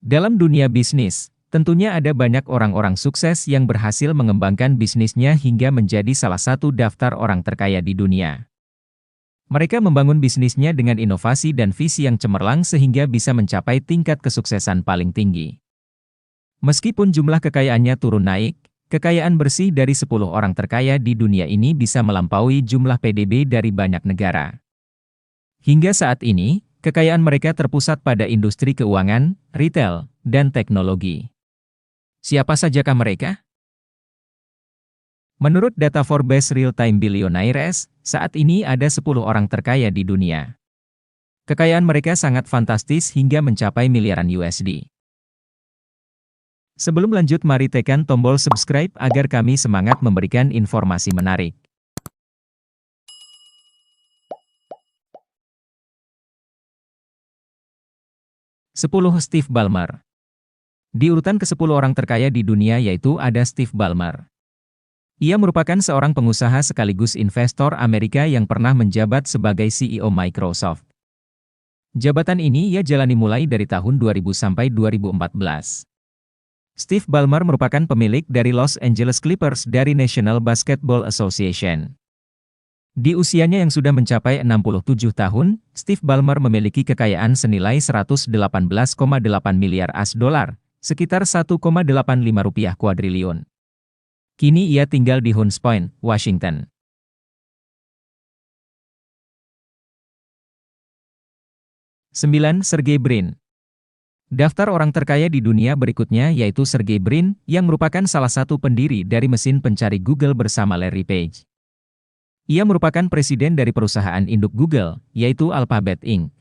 Dalam dunia bisnis, tentunya ada banyak orang-orang sukses yang berhasil mengembangkan bisnisnya hingga menjadi salah satu daftar orang terkaya di dunia. Mereka membangun bisnisnya dengan inovasi dan visi yang cemerlang sehingga bisa mencapai tingkat kesuksesan paling tinggi. Meskipun jumlah kekayaannya turun naik, kekayaan bersih dari 10 orang terkaya di dunia ini bisa melampaui jumlah PDB dari banyak negara. Hingga saat ini, kekayaan mereka terpusat pada industri keuangan, retail, dan teknologi. Siapa sajakah mereka? Menurut data Forbes Real-Time Billionaires, saat ini ada 10 orang terkaya di dunia. Kekayaan mereka sangat fantastis hingga mencapai miliaran USD. Sebelum lanjut, mari tekan tombol subscribe agar kami semangat memberikan informasi menarik. 10. Steve Ballmer. Di urutan ke-10 orang terkaya di dunia yaitu ada Steve Ballmer. Ia merupakan seorang pengusaha sekaligus investor Amerika yang pernah menjabat sebagai CEO Microsoft. Jabatan ini ia jalani mulai dari tahun 2000 sampai 2014. Steve Ballmer merupakan pemilik dari Los Angeles Clippers dari National Basketball Association. Di usianya yang sudah mencapai 67 tahun, Steve Ballmer memiliki kekayaan senilai 118,8 miliar AS dolar, sekitar 1,85 rupiah kuadriliun. Kini ia tinggal di Hunts Point, Washington. 9. Sergey Brin. Daftar orang terkaya di dunia berikutnya yaitu Sergey Brin, yang merupakan salah satu pendiri dari mesin pencari Google bersama Larry Page. Ia merupakan presiden dari perusahaan induk Google, yaitu Alphabet Inc.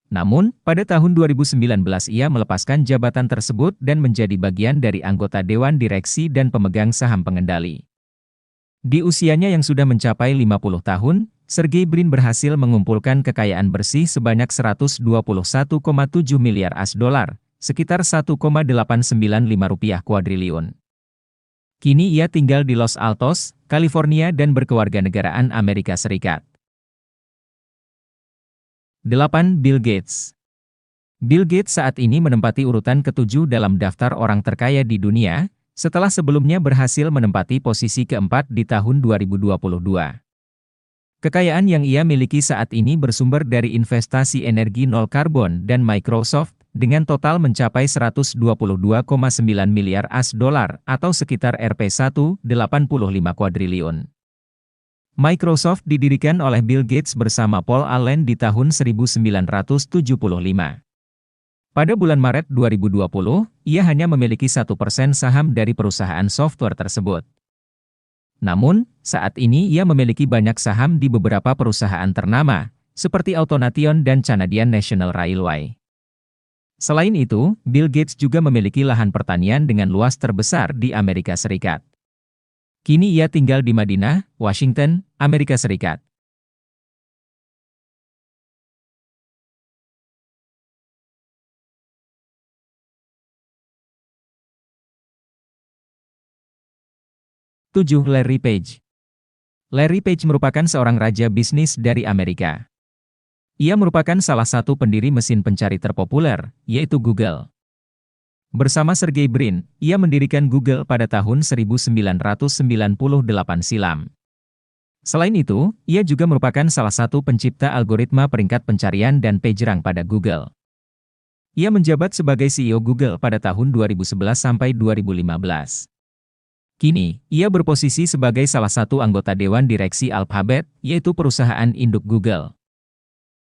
Namun, pada tahun 2019 ia melepaskan jabatan tersebut dan menjadi bagian dari anggota Dewan Direksi dan pemegang saham pengendali. Di usianya yang sudah mencapai 50 tahun, Sergey Brin berhasil mengumpulkan kekayaan bersih sebanyak 121,7 miliar AS dolar, sekitar 1,895 rupiah kuadriliun. Kini ia tinggal di Los Altos, California dan berkewarganegaraan Amerika Serikat. 8. Bill Gates. Bill Gates saat ini menempati urutan ke-7 dalam daftar orang terkaya di dunia, setelah sebelumnya berhasil menempati posisi ke-4 di tahun 2022. Kekayaan yang ia miliki saat ini bersumber dari investasi energi nol karbon dan Microsoft, dengan total mencapai 122,9 miliar AS dolar atau sekitar Rp1,85 kuadriliun. Microsoft didirikan oleh Bill Gates bersama Paul Allen di tahun 1975. Pada bulan Maret 2020, ia hanya memiliki 1% saham dari perusahaan software tersebut. Namun, saat ini ia memiliki banyak saham di beberapa perusahaan ternama, seperti Autonation dan Canadian National Railway. Selain itu, Bill Gates juga memiliki lahan pertanian dengan luas terbesar di Amerika Serikat. Kini ia tinggal di Madinah, Washington, Amerika Serikat. 7. Larry Page. Larry Page merupakan seorang raja bisnis dari Amerika. Ia merupakan salah satu pendiri mesin pencari terpopuler, yaitu Google. Bersama Sergey Brin, ia mendirikan Google pada tahun 1998 silam. Selain itu, ia juga merupakan salah satu pencipta algoritma peringkat pencarian dan PageRank pada Google. Ia menjabat sebagai CEO Google pada tahun 2011 sampai 2015. Kini, ia berposisi sebagai salah satu anggota Dewan Direksi Alphabet, yaitu perusahaan induk Google.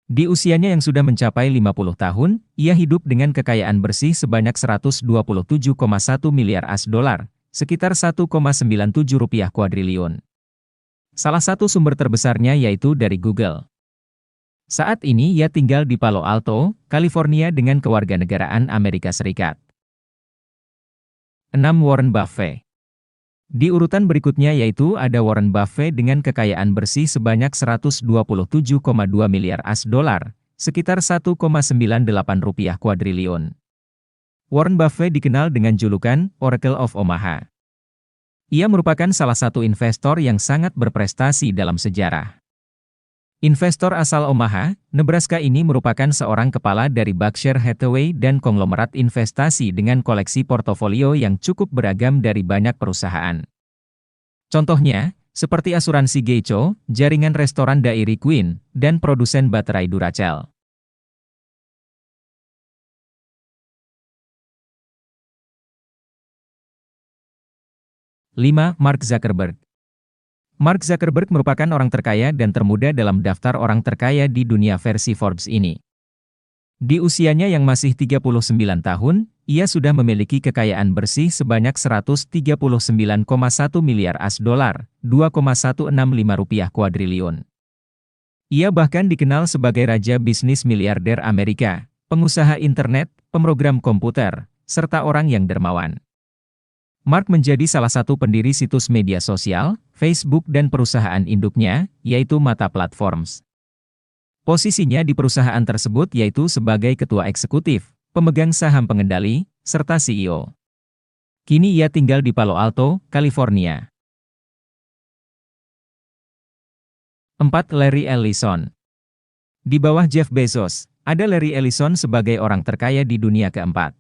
Di usianya yang sudah mencapai 50 tahun, ia hidup dengan kekayaan bersih sebanyak 127,1 miliar AS dolar, sekitar 1,97 rupiah kuadriliun. Salah satu sumber terbesarnya yaitu dari Google. Saat ini ia tinggal di Palo Alto, California dengan kewarganegaraan Amerika Serikat. 6. Warren Buffett. Di urutan berikutnya yaitu ada Warren Buffett dengan kekayaan bersih sebanyak 127,2 miliar AS dolar, sekitar 1,98 rupiah kuadriliun. Warren Buffett dikenal dengan julukan Oracle of Omaha. Ia merupakan salah satu investor yang sangat berprestasi dalam sejarah. Investor asal Omaha, Nebraska ini merupakan seorang kepala dari Berkshire Hathaway dan konglomerat investasi dengan koleksi portofolio yang cukup beragam dari banyak perusahaan. Contohnya, seperti asuransi Geico, jaringan restoran Dairy Queen, dan produsen baterai Duracell. 5. Mark Zuckerberg. Mark Zuckerberg merupakan orang terkaya dan termuda dalam daftar orang terkaya di dunia versi Forbes ini. Di usianya yang masih 39 tahun, ia sudah memiliki kekayaan bersih sebanyak 139,1 miliar US$, 2,165 rupiah kuadriliun. Ia bahkan dikenal sebagai raja bisnis miliarder Amerika, pengusaha internet, pemrogram komputer, serta orang yang dermawan. Mark menjadi salah satu pendiri situs media sosial, Facebook dan perusahaan induknya, yaitu Meta Platforms. Posisinya di perusahaan tersebut yaitu sebagai ketua eksekutif, pemegang saham pengendali, serta CEO. Kini ia tinggal di Palo Alto, California. 4. Larry Ellison. Di bawah Jeff Bezos, ada Larry Ellison sebagai orang terkaya di dunia keempat.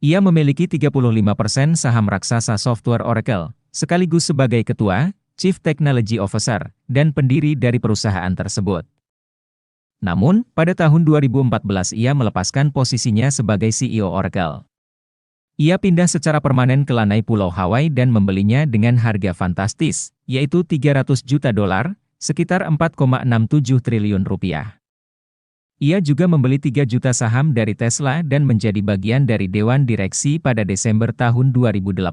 Ia memiliki 35% saham raksasa software Oracle, sekaligus sebagai ketua, Chief Technology Officer, dan pendiri dari perusahaan tersebut. Namun, pada tahun 2014 ia melepaskan posisinya sebagai CEO Oracle. Ia pindah secara permanen ke lanai Pulau Hawaii dan membelinya dengan harga fantastis, yaitu $300 juta, sekitar 4,67 triliun rupiah. Ia juga membeli 3 juta saham dari Tesla dan menjadi bagian dari Dewan Direksi pada Desember tahun 2018.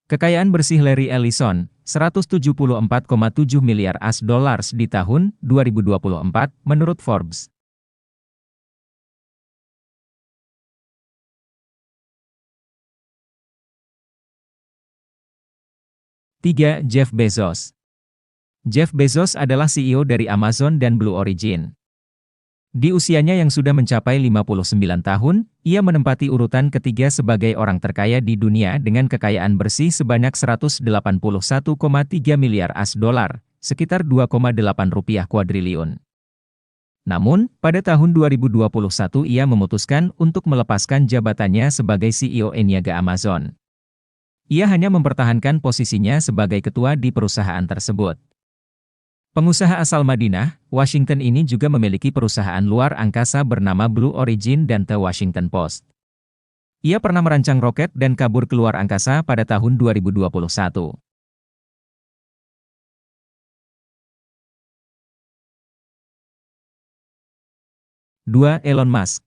Kekayaan bersih Larry Ellison, 174,7 miliar US$ di tahun 2024, menurut Forbes. 3. Jeff Bezos. Jeff Bezos adalah CEO dari Amazon dan Blue Origin. Di usianya yang sudah mencapai 59 tahun, ia menempati urutan ketiga sebagai orang terkaya di dunia dengan kekayaan bersih sebanyak 181,3 miliar US$, sekitar 2,8 rupiah kuadriliun. Namun, pada tahun 2021 ia memutuskan untuk melepaskan jabatannya sebagai CEO Niaga Amazon. Ia hanya mempertahankan posisinya sebagai ketua di perusahaan tersebut. Pengusaha asal Madinah, Washington ini juga memiliki perusahaan luar angkasa bernama Blue Origin dan The Washington Post. Ia pernah merancang roket dan kabur ke luar angkasa pada tahun 2021. 2. Elon Musk.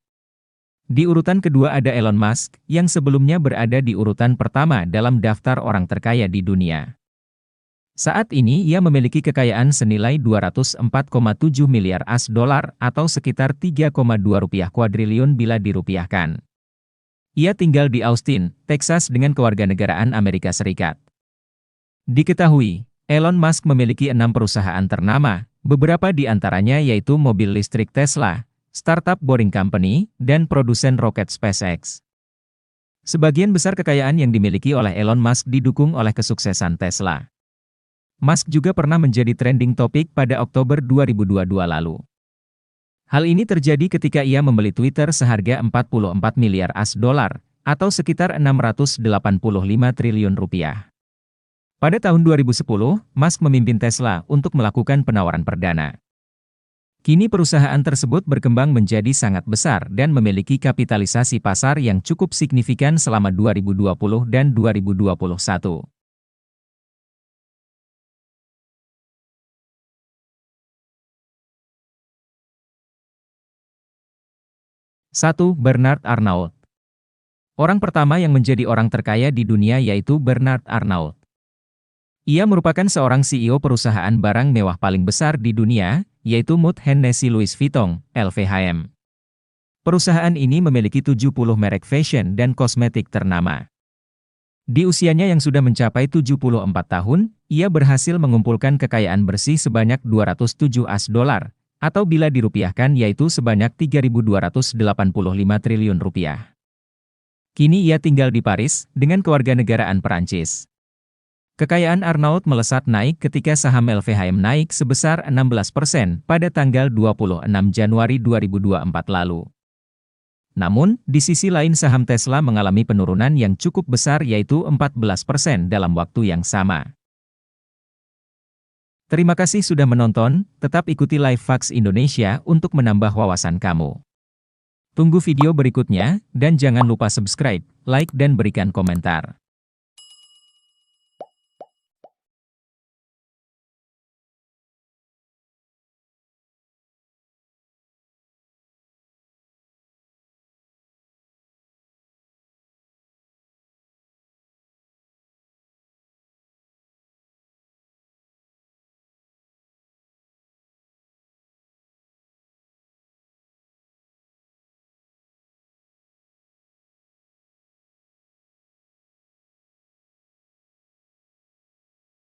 Di urutan kedua ada Elon Musk, yang sebelumnya berada di urutan pertama dalam daftar orang terkaya di dunia. Saat ini ia memiliki kekayaan senilai 204,7 miliar US$ atau sekitar 3,2 rupiah kuadriliun bila dirupiahkan. Ia tinggal di Austin, Texas dengan kewarganegaraan Amerika Serikat. Diketahui, Elon Musk memiliki 6 perusahaan ternama, beberapa di antaranya yaitu mobil listrik Tesla, startup Boring Company, dan produsen roket SpaceX. Sebagian besar kekayaan yang dimiliki oleh Elon Musk didukung oleh kesuksesan Tesla. Musk juga pernah menjadi trending topik pada Oktober 2022 lalu. Hal ini terjadi ketika ia membeli Twitter seharga 44 miliar US$, atau sekitar 685 triliun rupiah. Pada tahun 2010, Musk memimpin Tesla untuk melakukan penawaran perdana. Kini perusahaan tersebut berkembang menjadi sangat besar dan memiliki kapitalisasi pasar yang cukup signifikan selama 2020 dan 2021. 1. Bernard Arnault. Orang pertama yang menjadi orang terkaya di dunia yaitu Bernard Arnault. Ia merupakan seorang CEO perusahaan barang mewah paling besar di dunia, yaitu Moët Hennessy Louis Vuitton, LVMH. Perusahaan ini memiliki 70 merek fashion dan kosmetik ternama. Di usianya yang sudah mencapai 74 tahun, ia berhasil mengumpulkan kekayaan bersih sebanyak 207 US$, atau bila dirupiahkan yaitu sebanyak 3.285 triliun rupiah. Kini ia tinggal di Paris, dengan kewarganegaraan Perancis. Kekayaan Arnault melesat naik ketika saham LVMH naik sebesar 16% pada tanggal 26 Januari 2024 lalu. Namun, di sisi lain saham Tesla mengalami penurunan yang cukup besar yaitu 14% dalam waktu yang sama. Terima kasih sudah menonton, tetap ikuti Live Fax Indonesia untuk menambah wawasan kamu. Tunggu video berikutnya, dan jangan lupa subscribe, like dan berikan komentar.